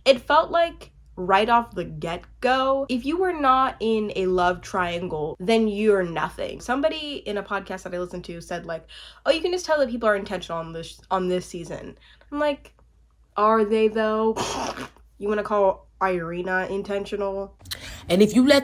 It felt like right off the get-go, if you were not in a love triangle, then you're nothing. Somebody in a podcast that I listened to said like, oh, you can just tell that people are intentional on this season. I'm like, are they though? You want to call Irina intentional? And if you let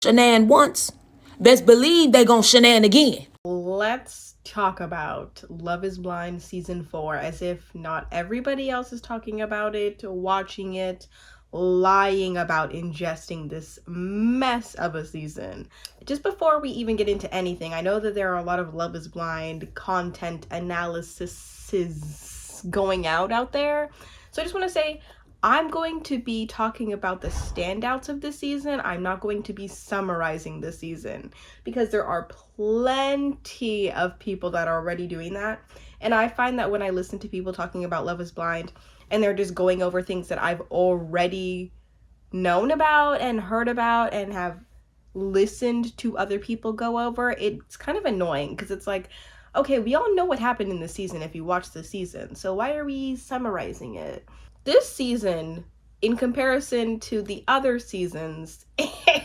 shenan once, best believe they gonna shenan again. Let's talk about Love is Blind season 4 as if not everybody else is talking about it, watching it, lying about ingesting this mess of a season. Just before we even get into anything, I know that there are a lot of Love is Blind content analyses going out there. So I just want to say I'm going to be talking about the standouts of this season. I'm not going to be summarizing the season because there are plenty of people that are already doing that. And I find that when I listen to people talking about Love is Blind and they're just going over things that I've already known about and heard about and have listened to other people go over, it's kind of annoying because it's like, okay, we all know what happened in the season if you watch the season, so why are we summarizing it? This season, in comparison to the other seasons,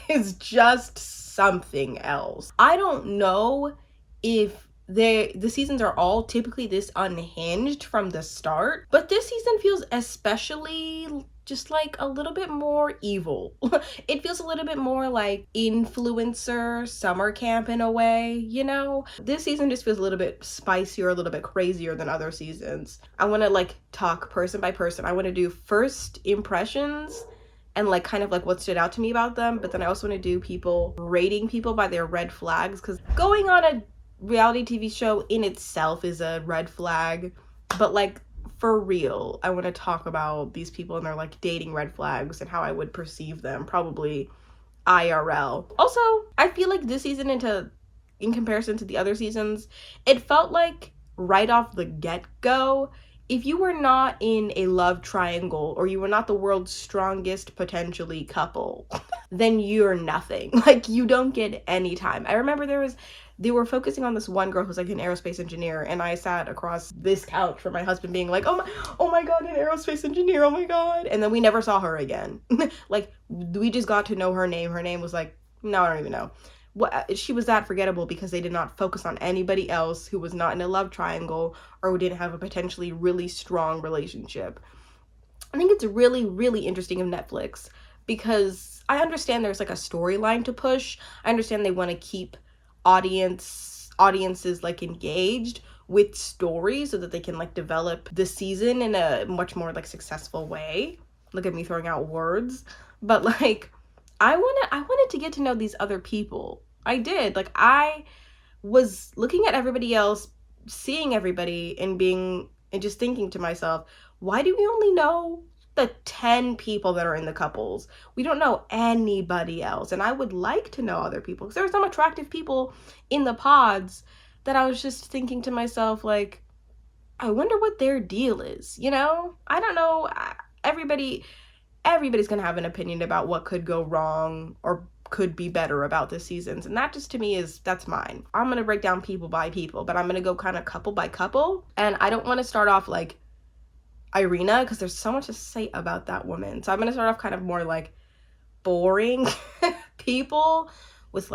is just something else. I don't know if the seasons are all typically this unhinged from the start, but this season feels especially just like a little bit more evil. It feels a little bit more like influencer summer camp in a way, you know? This season just feels a little bit spicier, a little bit crazier than other seasons. I want to like talk person by person. I want to do first impressions and like kind of like what stood out to me about them, but then I also want to do people rating people by their red flags, because going on a reality TV show in itself is a red flag, but like for real, I want to talk about these people and their like dating red flags and how I would perceive them probably IRL. Also, I feel like this season, in comparison to the other seasons, it felt like right off the get-go, if you were not in a love triangle or you were not the world's strongest potentially couple, then you're nothing. Like, you don't get any time. I remember they were focusing on this one girl who's like an aerospace engineer, and I sat across this couch from my husband being like, oh my god, an aerospace engineer, oh my god. And then we never saw her again. Like, we just got to know her name. Her name was like, no, I don't even know. She was that forgettable because they did not focus on anybody else who was not in a love triangle or who didn't have a potentially really strong relationship. I think it's really, really interesting of Netflix because I understand there's like a storyline to push. I understand they want to keep audiences like engaged with stories so that they can like develop the season in a much more like successful way. Look at me throwing out words. But like I wanted to get to know these other people. I did. Like, I was looking at everybody else, seeing everybody and just thinking to myself, why do we only know the 10 people that are in the couples? We don't know anybody else. And I would like to know other people because there are some attractive people in the pods that I was just thinking to myself, like, I wonder what their deal is, you know? I don't know. Everybody's gonna have an opinion about what could go wrong or could be better about the seasons, and that just to me that's mine. I'm gonna break down people by people, but I'm gonna go kind of couple by couple, and I don't want to start off like Irina because there's so much to say about that woman. So I'm gonna start off kind of more like boring people with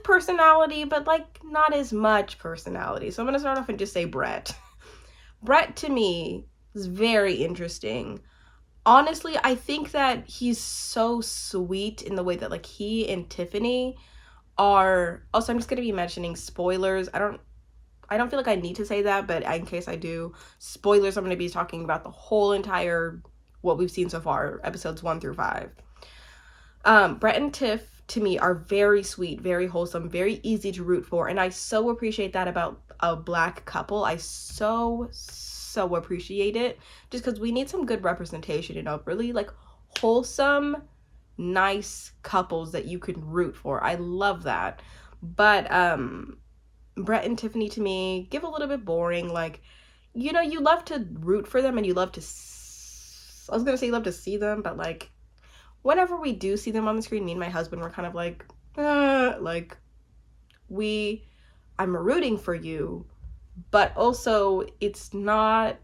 personality, but like not as much personality. So I'm gonna start off and just say Brett. Brett to me is very interesting. Honestly, I think that he's so sweet in the way that like he and Tiffany are. Also, I'm just gonna be mentioning spoilers. I don't feel like I need to say that, but in case I do, spoilers, I'm gonna be talking about the whole entire what we've seen so far, episodes 1 through 5. Brett and Tiff to me are very sweet, very wholesome, very easy to root for, and I so appreciate that about a black couple. I so appreciate it just because we need some good representation, you know, really like wholesome, nice couples that you can root for. I love that. But Brett and Tiffany to me give a little bit boring. Like, you know, you love to root for them and you love to I was gonna say you love to see them, but like whenever we do see them on the screen, me and my husband were kind of like I'm rooting for you, but also it's not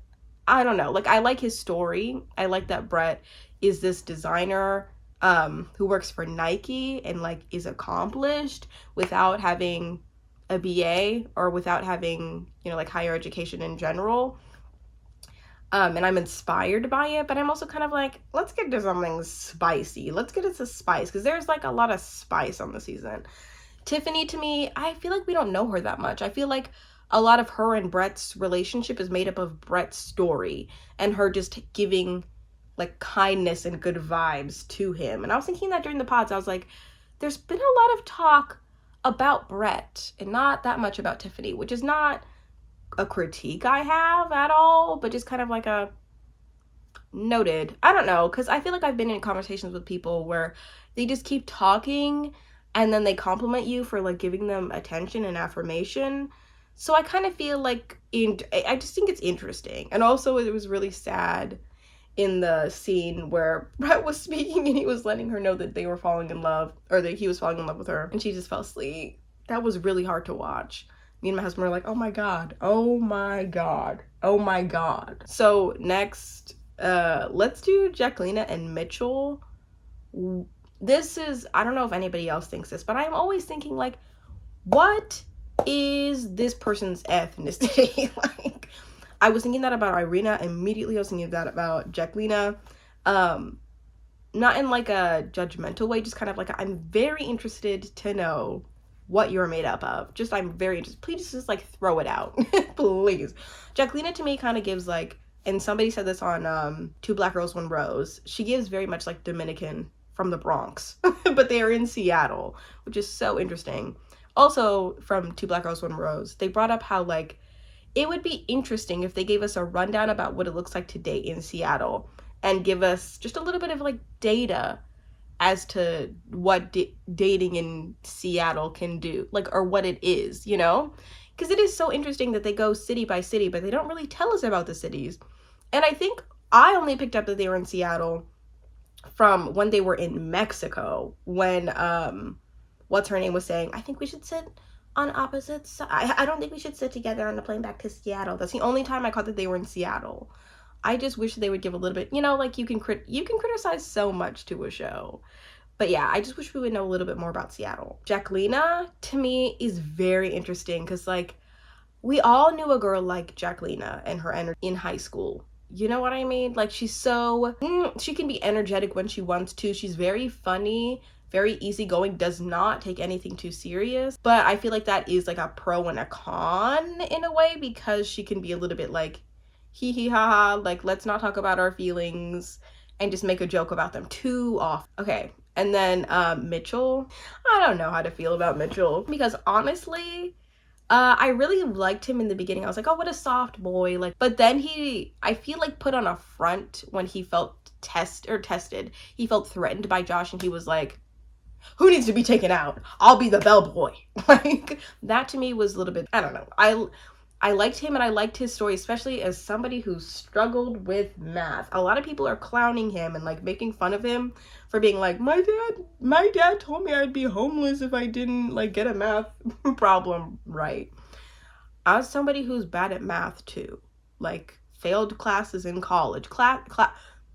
I don't know. Like, I like his story. I like that Brett is this designer who works for Nike and like is accomplished without having a BA or without having, you know, like higher education in general. And I'm inspired by it, but I'm also kind of like, let's get to something spicy. Let's get into spice, because there's like a lot of spice on the season. Tiffany, to me, I feel like we don't know her that much. I feel like a lot of her and Brett's relationship is made up of Brett's story and her just giving like kindness and good vibes to him. And I was thinking that during the pods, I was like, there's been a lot of talk about Brett and not that much about Tiffany, which is not a critique I have at all, but just kind of like a noted. I don't know, because I feel like I've been in conversations with people where they just keep talking and then they compliment you for like giving them attention and affirmation. So I kind of feel like I just think it's interesting. And also it was really sad in the scene where Brett was speaking and he was letting her know that they were falling in love, or that he was falling in love with her, and she just fell asleep. That was really hard to watch. Me and my husband were like, oh my god, oh my god, oh my god. So next, let's do Jacqueline and Mitchell. This is, I don't know if anybody else thinks this, but I'm always thinking like, what is this person's ethnicity? Like, I was thinking that about Irina immediately. I was thinking that about Jacqueline. Not in like a judgmental way, just kind of like I'm very interested to know what you're made up of. Just I'm very interested. Please just like throw it out. Please. Jacqueline to me kind of gives like, and somebody said this on Two Black Girls, One Rose, she gives very much like Dominican from the Bronx, but they are in Seattle, which is so interesting. Also from Two Black Girls, One Rose, they brought up how like it would be interesting if they gave us a rundown about what it looks like to date in Seattle and give us just a little bit of like data as to what dating in Seattle can do, like, or what it is, you know? Because it is so interesting that they go city by city, but they don't really tell us about the cities. And I think I only picked up that they were in Seattle from when they were in Mexico, when what's her name was saying, I think we should sit on opposite sides. I don't think we should sit together on the plane back to Seattle. That's the only time I caught that they were in Seattle. I just wish they would give a little bit, you know, like you can criticize so much to a show. But yeah, I just wish we would know a little bit more about Seattle. Jacqueline, to me, is very interesting because, like, we all knew a girl like Jacqueline and her energy in high school. You know what I mean? Like, she's so, she can be energetic when she wants to. She's very funny, very easygoing, does not take anything too serious. But I feel like that is like a pro and a con in a way, because she can be a little bit like, hee hee ha ha, like let's not talk about our feelings and just make a joke about them too often. Okay, and then Mitchell, I don't know how to feel about Mitchell, because honestly, I really liked him in the beginning. I was like, oh, what a soft boy, like, but then he, I feel like, put on a front when he felt tested. He felt threatened by Josh and he was like, who needs to be taken out? I'll be the bellboy. Like, that to me was a little bit, I don't know. I liked him and I liked his story, especially as somebody who struggled with math. A lot of people are clowning him and like making fun of him for being like, my dad told me I'd be homeless if I didn't like get a math problem right. As somebody who's bad at math too, like failed classes in college,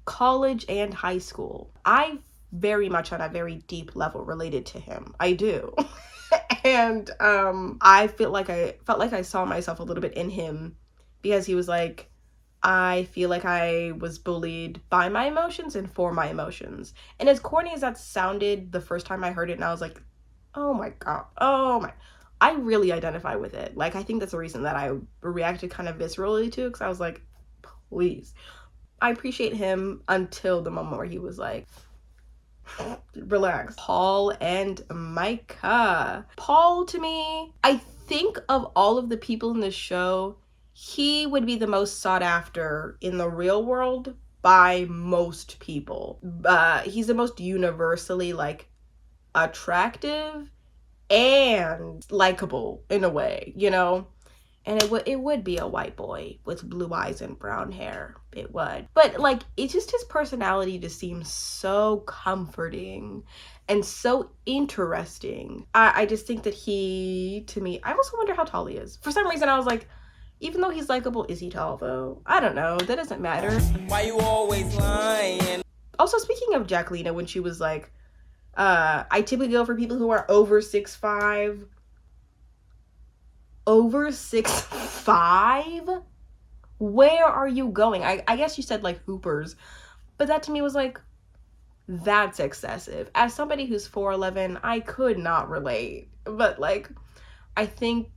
college and high school, I very much on a very deep level related to him. I do. And I felt like I saw myself a little bit in him, because he was like, I feel like I was bullied by my emotions and for my emotions. And as corny as that sounded the first time I heard it, and I was like, oh my god, oh my, I really identify with it. Like, I think that's the reason that I reacted kind of viscerally to it, because I was like, please. I appreciate him until the moment where he was like, relax. Paul and Micah. Paul, to me, I think of all of the people in this show, he would be the most sought after in the real world by most people. He's the most universally like attractive and likable in a way, you know? And it would be a white boy with blue eyes and brown hair. It would. But like, it's just his personality just seems so comforting and so interesting. I just think that he, to me, I also wonder how tall he is. For some reason, I was like, Even though he's likable, is he tall though? I don't know. That doesn't matter. Why you always lying? Also, speaking of Jacqueline, when she was like, I typically go for people who are over 6'5". Over 6'5"? Where are you going? I guess you said like hoopers, but that to me was like, that's excessive. As somebody who's 4'11", I could not relate, but like, I think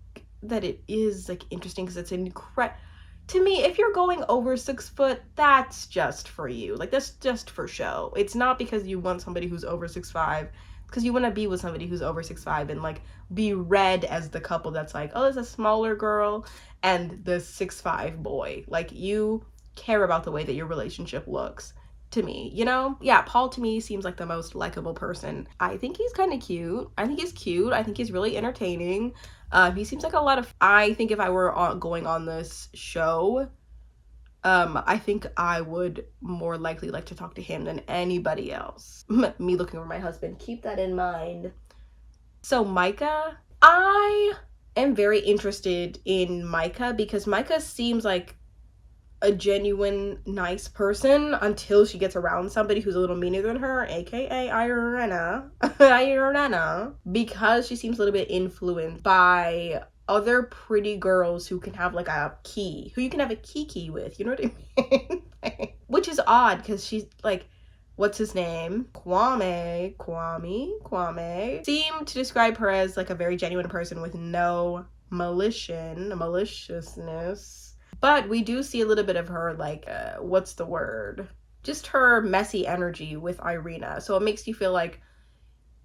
that it is like interesting because it's to me, if you're going over 6 foot, that's just for you. Like, that's just for show. It's not because you want somebody who's over 6'5", because you want to be with somebody who's over 6'5" and like be read as the couple that's like, oh, there's a smaller girl and the 6'5" boy. Like, you care about the way that your relationship looks. To me, you know? Yeah, Paul to me seems like the most likable person. I think he's kind of cute. I think he's cute. I think he's really entertaining. He seems like a lot of... I think if I were going on this show, I think I would more likely like to talk to him than anybody else. Me looking over my husband. Keep that in mind. So Micah, I am very interested in Micah because Micah seems like a genuine nice person until she gets around somebody who's a little meaner than her, aka Irena. Because she seems a little bit influenced by other pretty girls who can have like a key, who you can have a kiki with, you know what I mean? Which is odd because she's like, what's his name? Kwame seemed to describe her as like a very genuine person with no maliciousness. But we do see a little bit of her, like, what's the word? Just her messy energy with Irena. So it makes you feel like,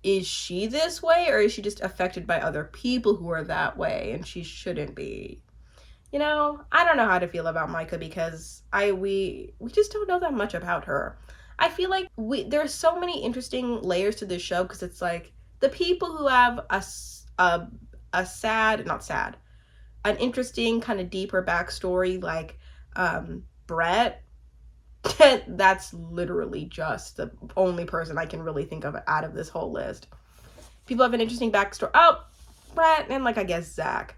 is she this way? Or is she just affected by other people who are that way and she shouldn't be? You know, I don't know how to feel about Micah because we just don't know that much about her. I feel like there's so many interesting layers to this show because it's like the people who have an interesting kind of deeper backstory, like Brett. That's literally just the only person I can really think of out of this whole list. People have an interesting backstory. Oh, Brett and like I guess Zach.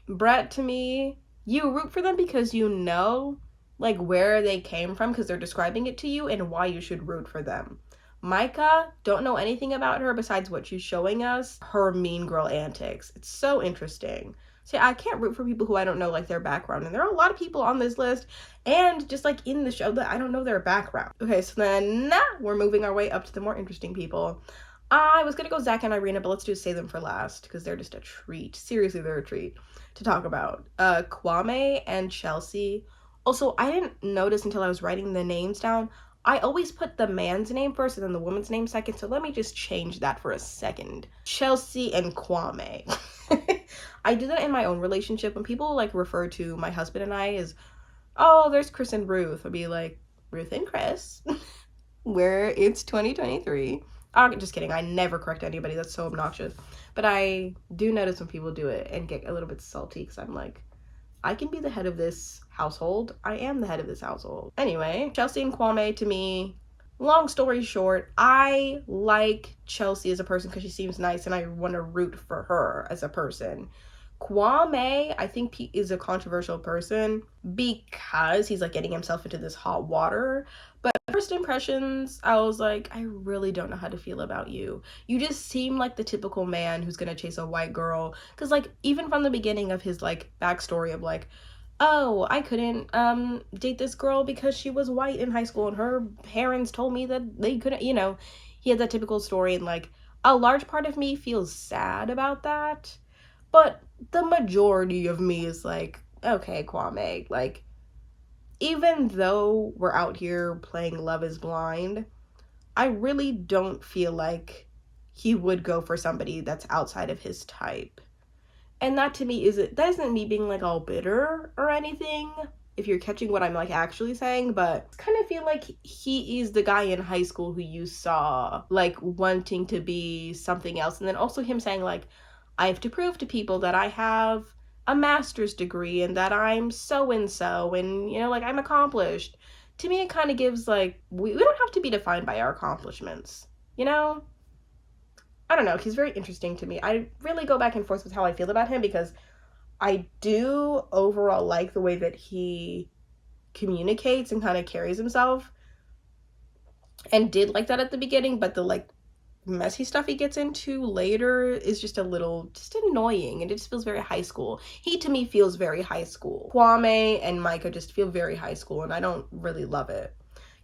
Brett, to me, you root for them because you know like where they came from because they're describing it to you and why you should root for them. Micah, don't know anything about her besides what she's showing us, her mean girl antics. It's so interesting. See, I can't root for people who I don't know like their background, and there are a lot of people on this list and just like in the show that I don't know their background. Okay, so then we're moving our way up to the more interesting people. I was gonna go Zach and Irena, but let's just save them for last because they're just a treat. Seriously, they're a treat to talk about. Kwame and Chelsea. Also, I didn't notice until I was writing the names down. I always put the man's name first and then the woman's name second, so let me just change that for a second. Chelsea and Kwame. I do that in my own relationship. When people like refer to my husband and I as, oh, there's Chris and Ruth, I'll be like, Ruth and Chris. Where it's 2023. Oh, just kidding. I never correct anybody. That's so obnoxious. But I do notice when people do it and get a little bit salty because I'm like, I can be the head of this household. I am the head of this household. Anyway, Chelsea and Kwame, to me, long story short, I like Chelsea as a person because she seems nice and I want to root for her as a person. Kwame, I think he is a controversial person because he's like getting himself into this hot water. But first impressions, I was like, I really don't know how to feel about you. You just seem like the typical man who's gonna chase a white girl. Because like even from the beginning of his like backstory of like, oh, I couldn't date this girl because she was white in high school and her parents told me that they couldn't, you know, he had that typical story and like a large part of me feels sad about that. But the majority of me is like, okay, Kwame, like, even though we're out here playing Love is Blind, I really don't feel like he would go for somebody that's outside of his type. And that to me that isn't me being like all bitter or anything, if you're catching what I'm like actually saying, but I kind of feel like he is the guy in high school who you saw like wanting to be something else. And then also him saying like, I have to prove to people that I have a master's degree and that I'm so-and-so and, you know, like I'm accomplished. To me, it kind of gives like, we don't have to be defined by our accomplishments, you know? I don't know. He's very interesting to me. I really go back and forth with how I feel about him because I do overall like the way that he communicates and kind of carries himself, and did like that at the beginning, but the like messy stuff he gets into later is just a little just annoying, and it just feels very high school. He to me feels very high school. Kwame and Micah just feel very high school, and I don't really love it.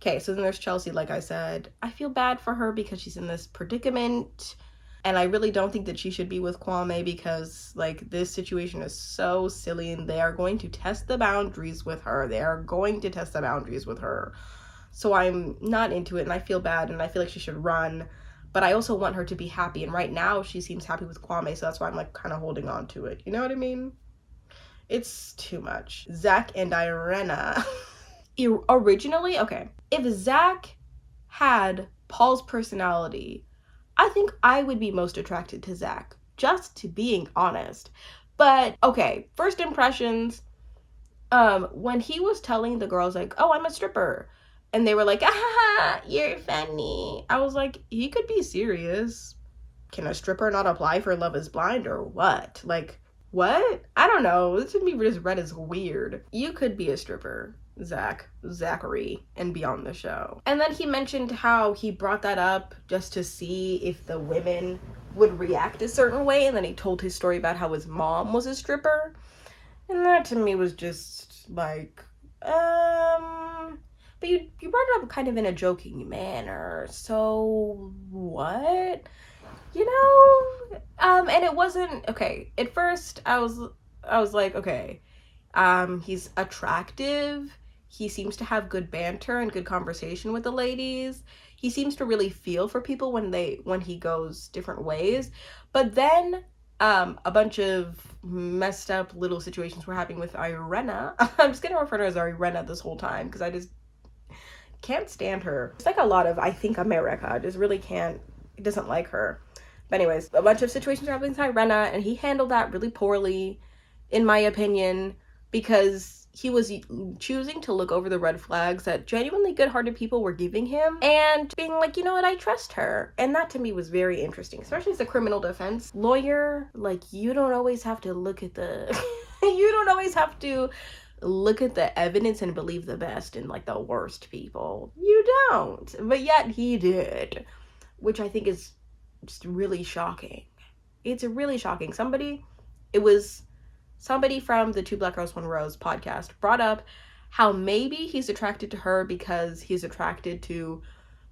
Okay, so then there's Chelsea. Like I said, I feel bad for her because she's in this predicament, and I really don't think that she should be with Kwame, because like this situation is so silly, and they are going to test the boundaries with her. They are going to test the boundaries with her. So I'm not into it, and I feel bad, and I feel like she should run. But I also want her to be happy, and right now she seems happy with Kwame, so that's why I'm like kind of holding on to it. You know what I mean? It's too much. Zach and Irena. Originally, okay, if Zach had Paul's personality, I think I would be most attracted to Zach, just to being honest. But okay, first impressions, when he was telling the girls like, oh, I'm a stripper, and they were like, ah, you're funny, I was like, he could be serious. Can a stripper not apply for Love is Blind or what? Like, what? I don't know. This to me just read as weird. You could be a stripper, Zachary, and be on the show. And then he mentioned how he brought that up just to see if the women would react a certain way, and then he told his story about how his mom was a stripper. And that to me was just like, but you brought it up kind of in a joking manner, so what? You know? And it wasn't, okay, at first I was like, okay, he's attractive, he seems to have good banter and good conversation with the ladies, he seems to really feel for people when he goes different ways, but then a bunch of messed up little situations were happening with Irena. I'm just gonna refer to her as Irena this whole time because I just can't stand her. It's like a lot of, I think, America just really doesn't like her. But anyways, a bunch of situations are happening with Irena, and he handled that really poorly, in my opinion, because he was choosing to look over the red flags that genuinely good-hearted people were giving him and being like, you know what, I trust her. And that to me was very interesting, especially as a criminal defense lawyer. Like, you don't always have to look at the you don't always have to look at the evidence and believe the best in like the worst people. You don't. But yet he did, which I think is just really shocking. It's really shocking. Somebody from the Two Black Girls One Rose podcast brought up how maybe he's attracted to her because he's attracted to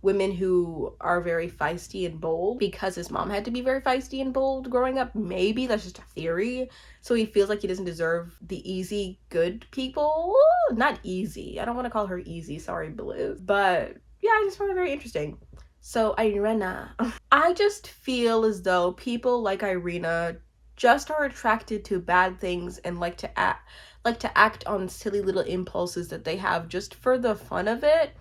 women who are very feisty and bold because his mom had to be very feisty and bold growing up. Maybe that's just a theory. So he feels like he doesn't deserve the easy, good people. Not easy. I don't want to call her easy. Sorry, Blue. But yeah, I just found it very interesting. So Irena, I just feel as though people like Irena just are attracted to bad things and like to act on silly little impulses that they have just for the fun of it,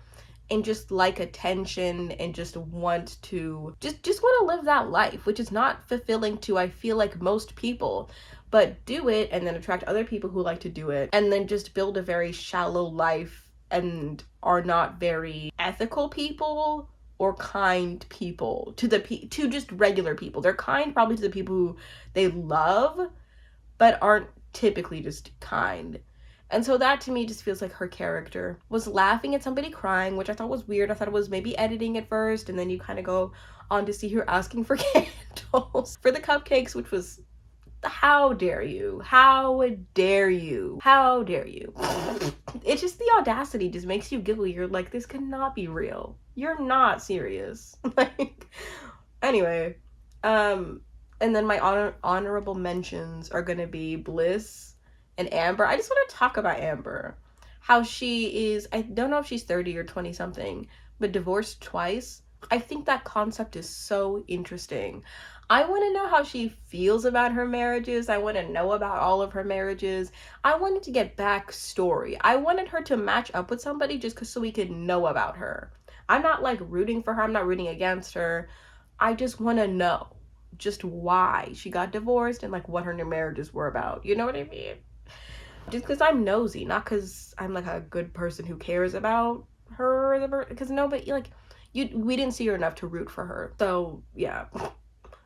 and just like attention, and just want to just want to live that life, which is not fulfilling to, I feel like, most people, but do it and then attract other people who like to do it, and then just build a very shallow life and are not very ethical people or kind people to just regular people. They're kind probably to the people who they love, but aren't typically just kind. And so that to me just feels like her character was laughing at somebody crying, which I thought was weird. I thought it was maybe editing at first, and then you kind of go on to see her asking for candles for the cupcakes, which was, how dare you? How dare you? How dare you? It's just the audacity just makes you giggle. You're like, this cannot be real. You're not serious. Like, anyway, and then my honorable mentions are gonna be Bliss and Amber. I just want to talk about Amber. How she is, I don't know if she's 30 or 20 something, but divorced twice. I think that concept is so interesting. I want to know how she feels about her marriages. I want to know about all of her marriages. I wanted to get backstory. I wanted her to match up with somebody just so we could know about her. I'm not like rooting for her. I'm not rooting against her. I just want to know just why she got divorced and like what her new marriages were about. You know what I mean? Just because I'm nosy, not because I'm like a good person who cares about her. Because nobody, like, we didn't see her enough to root for her. So yeah.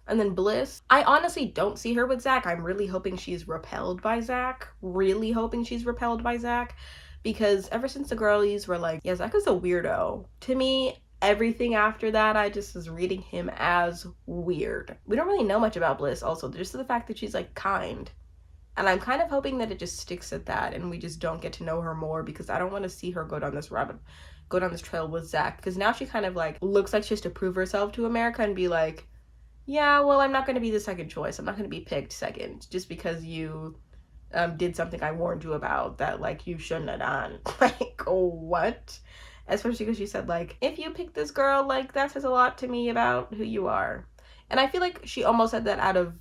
And then Bliss, I honestly don't see her with Zach. I'm really hoping she's repelled by Zach. Really hoping she's repelled by Zach. Because ever since the girlies were like, yeah, Zach is a weirdo. To me, everything after that, I just was reading him as weird. We don't really know much about Bliss also. Just the fact that she's like kind. And I'm kind of hoping that it just sticks at that and we just don't get to know her more, because I don't want to see her go down this trail with Zach. Because now she kind of like looks like she has to prove herself to America and be like, yeah, well, I'm not going to be the second choice. I'm not going to be picked second just because you did something I warned you about that, like, you shouldn't have done. Like, what? Especially because she said, like, if you pick this girl, like, that says a lot to me about who you are. And I feel like she almost said that out of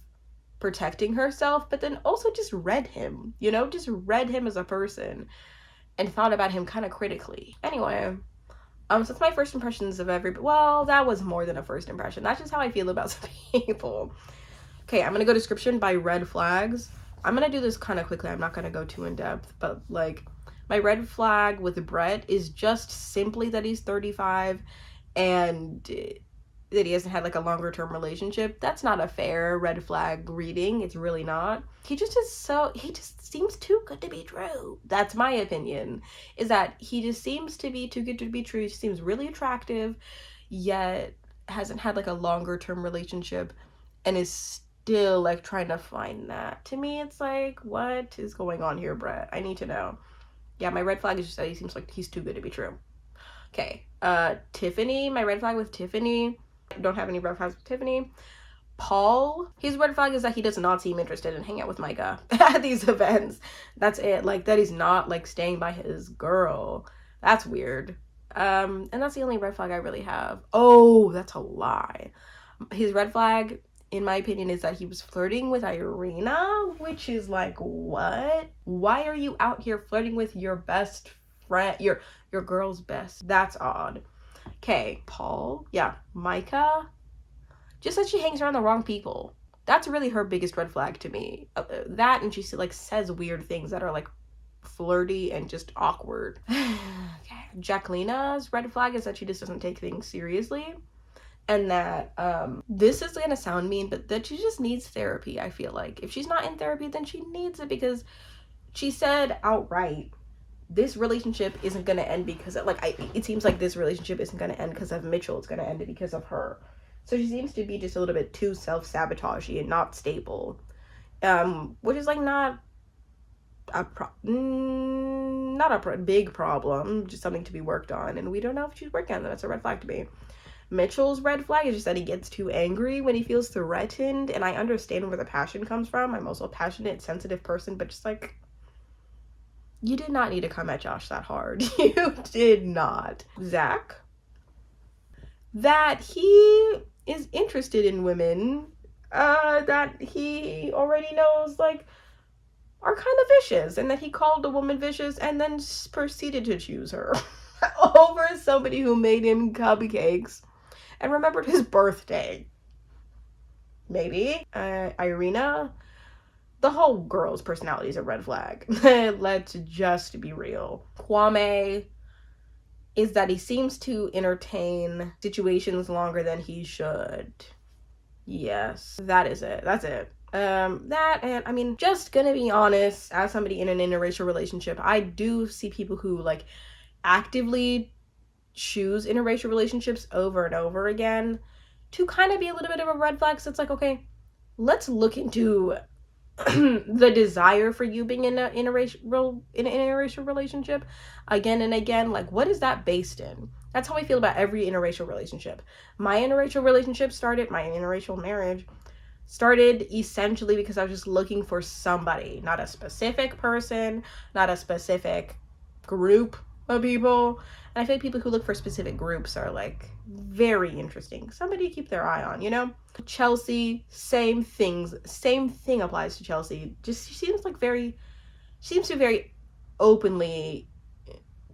protecting herself, but then also just read him, you know, just read him as a person and thought about him kind of critically. Anyway, so it's my first impressions of well, that was more than a first impression. That's just how I feel about some people. Okay, I'm gonna go description by red flags. I'm gonna do this kind of quickly. I'm not gonna go too in depth, but like, my red flag with Brett is just simply that he's 35 and that he hasn't had like a longer term relationship. That's not a fair red flag reading. It's really not. He just seems too good to be true. That's my opinion, is that he just seems to be too good to be true. He seems really attractive, yet hasn't had like a longer term relationship and is still like trying to find that. To me, it's like, what is going on here, Brett? I need to know. Yeah, my red flag is just that he seems like he's too good to be true. Okay, Tiffany, my red flag with Tiffany, I don't have any red flags with Tiffany. Paul, his red flag is that he does not seem interested in hanging out with Micah at these events. That's it. Like, that he's not like staying by his girl. That's weird. And that's the only red flag I really have. Oh, that's a lie. His red flag, in my opinion, is that he was flirting with Irina, which is like, what? Why are you out here flirting with your best friend, your girl's best? That's odd. Okay, Paul. Yeah, Micah. Just that she hangs around the wrong people. That's really her biggest red flag to me. That, and she like says weird things that are like flirty and just awkward. Okay. Jacquelina's red flag is that she just doesn't take things seriously. And that, this is gonna sound mean, but that she just needs therapy, I feel like. If she's not in therapy, then she needs it, because she said outright, this relationship isn't gonna end because of, like, it seems like this relationship isn't gonna end because of Mitchell, it's gonna end because of her. So she seems to be just a little bit too self-sabotagey and not stable. Which is like not a big problem, just something to be worked on, and we don't know if she's working on that. That's a red flag to me. Mitchell's red flag is just that he gets too angry when he feels threatened, and I understand where the passion comes from. I'm also a passionate, sensitive person, but just like, you did not need to come at Josh that hard. You did not. Zach, that he is interested in women that he already knows like are kind of vicious, and that he called a woman vicious and then proceeded to choose her over somebody who made him cupcakes and remembered his birthday. Maybe. Irina, the whole girl's personality is a red flag. Let's just be real. Kwame is that he seems to entertain situations longer than he should. Yes, that is it. That's it. That, and I mean, just gonna be honest, as somebody in an interracial relationship, I do see people who like actively choose interracial relationships over and over again to kind of be a little bit of a red flag. So it's like, okay, let's look into the desire for you being in an interracial relationship again and again. Like, what is that based in? That's how I feel about every interracial relationship. My interracial marriage started essentially because I was just looking for somebody, not a specific person, not a specific group of people. And I feel like people who look for specific groups are like very interesting. Somebody to keep their eye on, you know? Chelsea, same thing applies to Chelsea. Just she seems to be very openly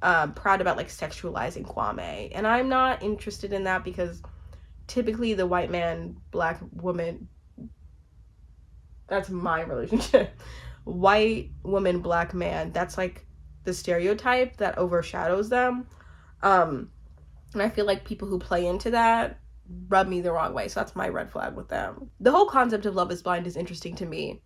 proud about like sexualizing Kwame. And I'm not interested in that, because typically the white man, black woman, that's my relationship. White woman, black man, that's like the stereotype that overshadows them. And I feel like people who play into that rub me the wrong way. So that's my red flag with them. The whole concept of Love is Blind is interesting to me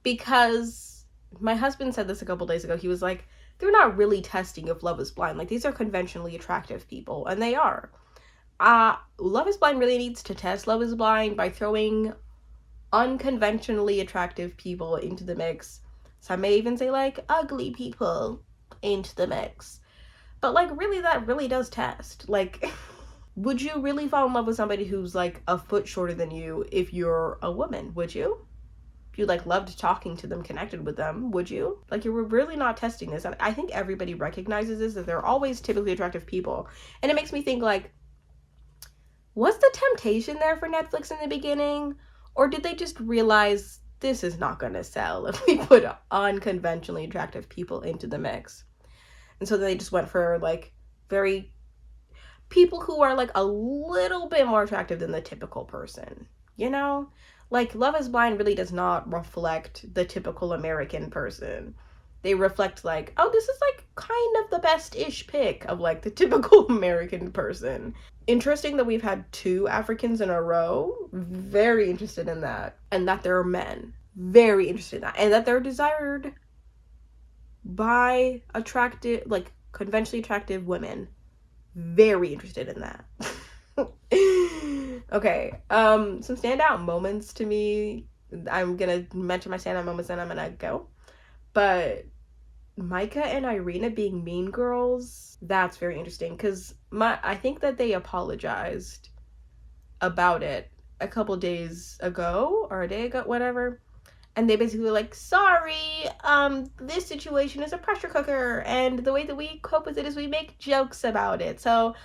because my husband said this a couple days ago. He was like, they're not really testing if Love is Blind. Like, these are conventionally attractive people, and they are. Love is Blind really needs to test Love is Blind by throwing unconventionally attractive people into the mix. Some may even say, like, ugly people into the mix. But, like, really, that really does test. Like, would you really fall in love with somebody who's, like, a foot shorter than you if you're a woman? Would you? If you, like, loved talking to them, connected with them, would you? Like, you're really not testing this. And I think everybody recognizes this, that they're always typically attractive people. And it makes me think, like, was the temptation there for Netflix in the beginning? Or did they just realize this is not going to sell if we put unconventionally attractive people into the mix? And so they just went for, like, very people who are, like, a little bit more attractive than the typical person, you know? Like, Love is Blind really does not reflect the typical American person. They reflect, like, oh, this is, like, kind of the best-ish pick of, like, the typical American person. Interesting that we've had 2 Africans in a row. Very interested in that. And that they're men. Very interested in that. And that they're desired by attractive, like, conventionally attractive women. Very interested in that. Okay, some standout moments to me. I'm gonna mention my standout moments and I'm gonna go. But Micah and Irina being mean girls, that's very interesting because I think that they apologized about it a couple days ago or a day ago, whatever. And they basically were like, sorry, this situation is a pressure cooker, and the way that we cope with it is we make jokes about it. So,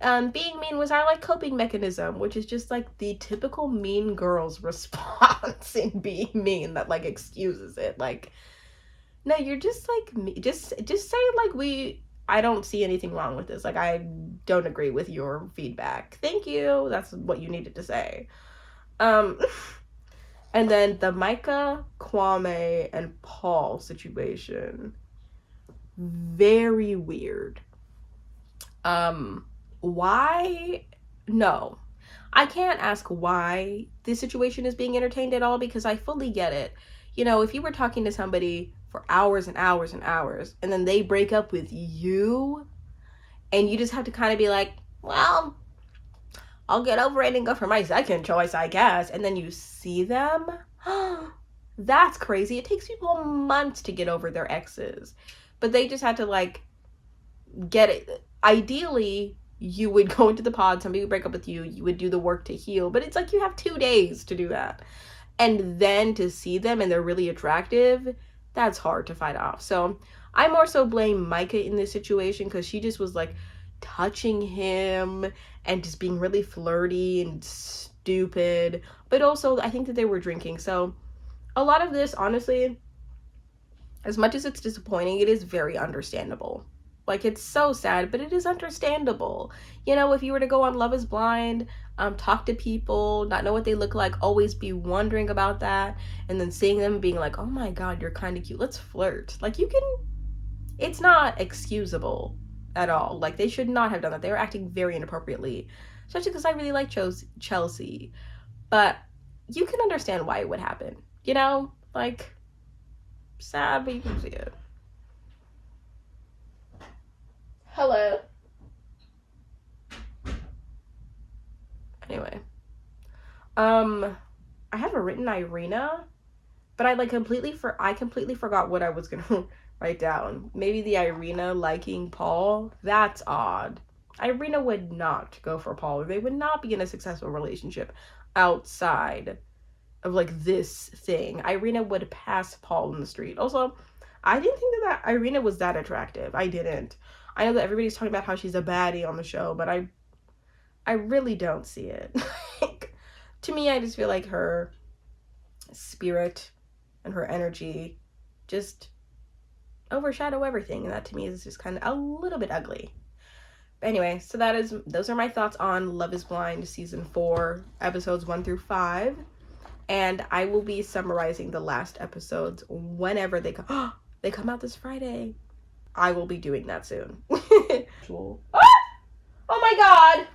being mean was our, like, coping mechanism, which is just, like, the typical mean girls response in being mean that, like, excuses it. Like, no, you're just, like, just say, like, I don't see anything wrong with this. Like, I don't agree with your feedback. Thank you. That's what you needed to say. And then the Micah, Kwame, and Paul situation. Very weird. Why? No. I can't ask why this situation is being entertained at all because I fully get it. You know, if you were talking to somebody for hours and hours and hours, and then they break up with you, and you just have to kind of be like, well, I'll get over it and go for my second choice, I guess. And then you see them. That's crazy. It takes people months to get over their exes. But they just had to, like, get it. Ideally, you would go into the pod, somebody would break up with you, you would do the work to heal. But it's like you have 2 days to do that. And then to see them and they're really attractive, that's hard to fight off. So I more so blame Micah in this situation because she just was, like, touching him and just being really flirty and stupid. But also, I think that they were drinking. So a lot of this, honestly, as much as it's disappointing, it is very understandable. Like, it's so sad, but it is understandable. You know, if you were to go on Love is Blind, talk to people, not know what they look like, always be wondering about that, and then seeing them being like, oh my god, you're kind of cute, let's flirt. Like, it's not excusable at all. Like, they should not have done that. They were acting very inappropriately, especially because I really like Chelsea. But you can understand why it would happen, you know? Like, sad, but you can see it. Hello. Anyway. I have a written Irina, but I completely forgot what I was gonna write down. Maybe the Irina liking Paul. That's odd. Irina would not go for Paul. They would not be in a successful relationship outside of, like, this thing. Irina would pass Paul in the street. Also, I didn't think that Irina was that attractive. I didn't. I know that everybody's talking about how she's a baddie on the show, but I really don't see it. Like, to me, I just feel like her spirit and her energy just overshadow everything, and that to me is just kind of a little bit ugly. But anyway, so those are my thoughts on Love is Blind season 4, episodes 1 through 5, and I will be summarizing the last episodes whenever they come. They come out this Friday. I will be doing that soon. Oh my god!